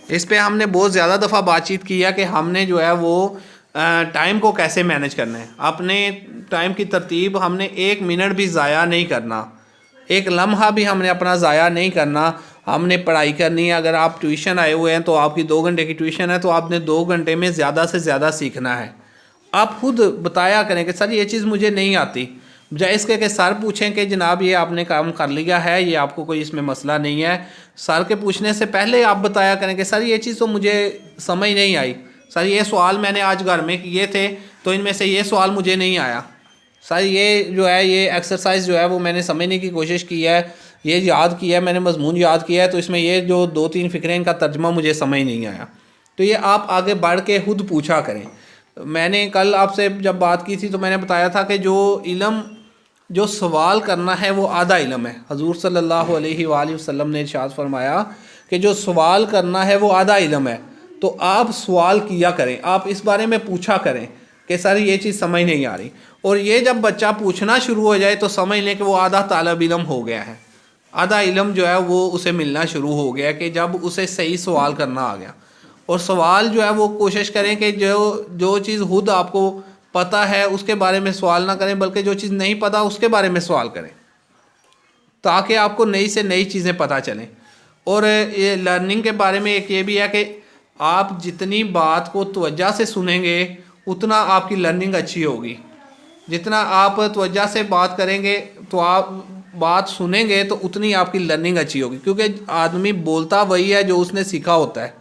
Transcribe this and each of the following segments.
اس پہ ہم نے بہت زیادہ دفعہ بات چیت کی ہے کہ ہم نے جو ہے وہ ٹائم کو کیسے مینج کرنا ہے. اپنے ٹائم کی ترتیب ہم نے 1 منٹ بھی ضائع نہیں کرنا, 1 لمحہ بھی ہم نے اپنا ضائع نہیں کرنا. ہم نے پڑھائی کرنی ہے. اگر آپ ٹیوشن آئے ہوئے ہیں تو آپ کی 2 گھنٹے کی ٹیوشن ہے تو آپ نے 2 گھنٹے میں زیادہ سے زیادہ سیکھنا ہے. آپ خود بتایا کریں کہ سر یہ چیز مجھے نہیں آتی, بجائے اس کے کہ سر پوچھیں کہ جناب یہ آپ نے کام کر لیا ہے, یہ آپ کو کوئی اس میں مسئلہ نہیں ہے. سر کے پوچھنے سے پہلے آپ بتایا کریں کہ سر یہ چیز تو مجھے سمجھ نہیں آئی, سر یہ سوال میں نے آج گھر میں کیے تھے تو ان میں سے یہ سوال مجھے نہیں آیا, سر یہ جو ہے یہ ایکسرسائز جو ہے وہ میں نے سمجھنے کی کوشش کی ہے, یہ یاد کیا ہے میں نے, مضمون یاد کیا ہے, تو اس میں یہ جو 2-3 فقرے ان کا ترجمہ مجھے سمجھ نہیں آیا. تو یہ آپ آگے بڑھ کے خود پوچھا کریں. میں نے کل آپ سے جب بات کی تھی تو میں نے بتایا تھا کہ جو سوال کرنا ہے وہ آدھا علم ہے. حضور صلی اللہ علیہ وآلہ وسلم نے ارشاد فرمایا کہ جو سوال کرنا ہے وہ آدھا علم ہے. تو آپ سوال کیا کریں, آپ اس بارے میں پوچھا کریں کہ سر یہ چیز سمجھ نہیں آ رہی. اور یہ جب بچہ پوچھنا شروع ہو جائے تو سمجھ لیں کہ وہ آدھا طالب علم ہو گیا ہے, آدھا علم جو ہے وہ اسے ملنا شروع ہو گیا کہ جب اسے صحیح سوال کرنا آ گیا. اور سوال جو ہے وہ کوشش کریں کہ جو چیز خود آپ کو پتہ ہے اس کے بارے میں سوال نہ کریں, بلکہ جو چیز نہیں پتہ اس کے بارے میں سوال کریں تاکہ آپ کو نئی سے نئی چیزیں پتہ چلیں. اور یہ لرننگ کے بارے میں ایک یہ بھی ہے کہ آپ جتنی بات کو توجہ سے سنیں گے اتنا آپ کی لرننگ اچھی ہوگی. جتنا آپ توجہ سے بات کریں گے تو آپ بات سنیں گے تو اتنی آپ کی لرننگ اچھی ہوگی, کیونکہ آدمی بولتا وہی ہے جو اس نے سیکھا ہوتا ہے.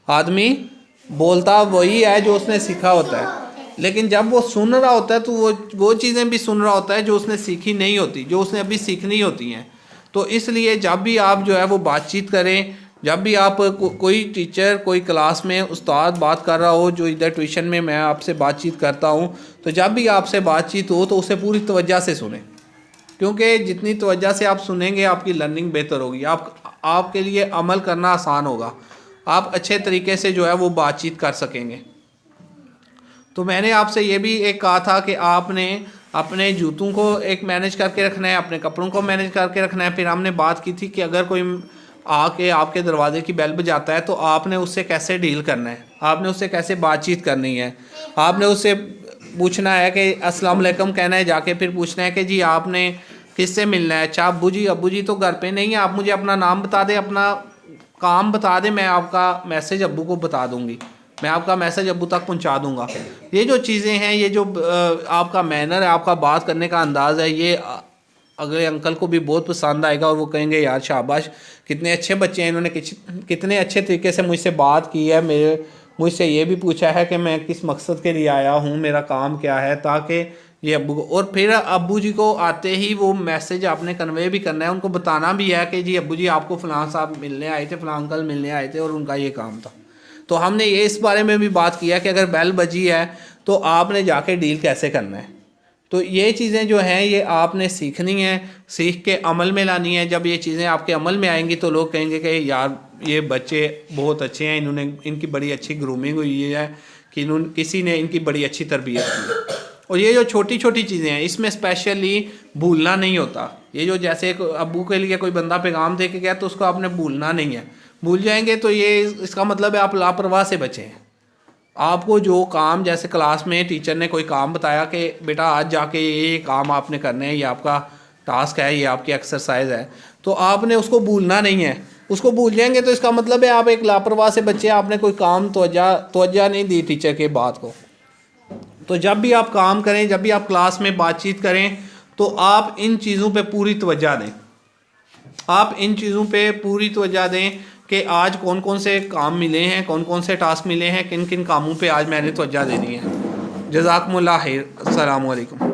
آدمی بولتا وہی ہے جو اس نے سیکھا ہوتا ہے, لیکن جب وہ سن رہا ہوتا ہے تو وہ چیزیں بھی سن رہا ہوتا ہے جو اس نے سیکھی نہیں ہوتی, جو اس نے ابھی سیکھنی ہوتی ہیں. تو اس لیے جب بھی آپ جو ہے وہ بات چیت کریں, جب بھی آپ کوئی ٹیچر کوئی کلاس میں استاد بات کر رہا ہو, جو ادھر ٹیوشن میں آپ سے بات چیت کرتا ہوں, تو جب بھی آپ سے بات چیت ہو تو اسے پوری توجہ سے سنیں, کیونکہ جتنی توجہ سے آپ سنیں گے آپ کی لرننگ بہتر ہوگی, آپ کے لیے عمل کرنا آسان ہوگا, آپ اچھے طریقے سے جو ہے وہ بات چیت کر سکیں گے. تو میں نے آپ سے یہ بھی ایک کہا تھا کہ آپ نے اپنے جوتوں کو ایک مینیج کر کے رکھنا ہے, اپنے کپڑوں کو مینیج کر کے رکھنا ہے. پھر ہم نے بات کی تھی کہ اگر کوئی آ کے آپ کے دروازے کی بیل بجاتا ہے تو آپ نے اس سے کیسے ڈیل کرنا ہے, آپ نے اس سے کیسے بات چیت کرنی ہے. آپ نے اس سے پوچھنا ہے کہ السلام علیکم کہنا ہے, جا کے پھر پوچھنا ہے کہ جی آپ نے کس سے ملنا ہے. اچھا ابو جی تو گھر پہ نہیں ہیں, آپ مجھے اپنا نام بتا دیں, اپنا کام بتا دیں, میں آپ کا میسج ابو کو بتا دوں گی, میں آپ کا میسج ابو تک پہنچا دوں گا. یہ جو چیزیں ہیں, یہ جو آپ کا مینر ہے, آپ کا بات کرنے کا انداز ہے, یہ اگلے انکل کو بھی بہت پسند آئے گا اور وہ کہیں گے یار شاباش کتنے اچھے بچے ہیں, انہوں نے کتنے اچھے طریقے سے مجھ سے بات کی ہے, مجھ سے یہ بھی پوچھا ہے کہ میں کس مقصد کے لیے آیا ہوں, میرا کام کیا ہے, تاکہ یہ ابو کو, اور پھر ابو جی کو آتے ہی وہ میسج آپ نے کنوے بھی کرنا ہے, ان کو بتانا بھی ہے کہ جی ابو جی آپ کو فلاں صاحب ملنے آئے تھے, فلاں انکل ملنے آئے تھے اور ان کا یہ کام تھا. تو ہم نے یہ اس بارے میں بھی بات کیا کہ اگر بیل بجی ہے تو آپ نے جا کے ڈیل کیسے کرنا ہے. تو یہ چیزیں جو ہیں یہ آپ نے سیکھنی ہیں, سیکھ کے عمل میں لانی ہے. جب یہ چیزیں آپ کے عمل میں آئیں گی تو لوگ کہیں گے کہ یار یہ بچے بہت اچھے ہیں, انہوں نے ان کی بڑی اچھی گرومنگ ہوئی ہے, کہ کسی نے ان کی بڑی اچھی تربیت کی. اور یہ جو چھوٹی چھوٹی چیزیں ہیں اس میں اسپیشلی بھولنا نہیں ہوتا. یہ جو جیسے ایک ابو کے لیے کوئی بندہ پیغام دے کے گیا تو اس کو آپ نے بھولنا نہیں ہے, بھول جائیں گے تو یہ اس کا مطلب ہے آپ لاپرواہ سے بچیں ہیں. آپ کو جو کام, جیسے کلاس میں ٹیچر نے کوئی کام بتایا کہ بیٹا آج جا کے یہ کام آپ نے کرنا ہے, یہ آپ کا ٹاسک ہے, یہ آپ کی ایکسرسائز ہے, تو آپ نے اس کو بھولنا نہیں ہے. اس کو بھول جائیں گے تو اس کا مطلب ہے آپ ایک لاپرواہ سے بچے, آپ نے کوئی کام توجہ نہیں دی ٹیچر کے بات کو. تو جب بھی آپ کام کریں, جب بھی آپ کلاس میں بات چیت کریں تو آپ ان چیزوں پہ پوری توجہ دیں, آپ ان چیزوں پہ پوری توجہ دیں کہ آج کون کون سے کام ملے ہیں, کون کون سے ٹاسک ملے ہیں, کن کن کاموں پہ آج میں نے توجہ دینی ہے. جزاکم اللہ خیر. السلام علیکم.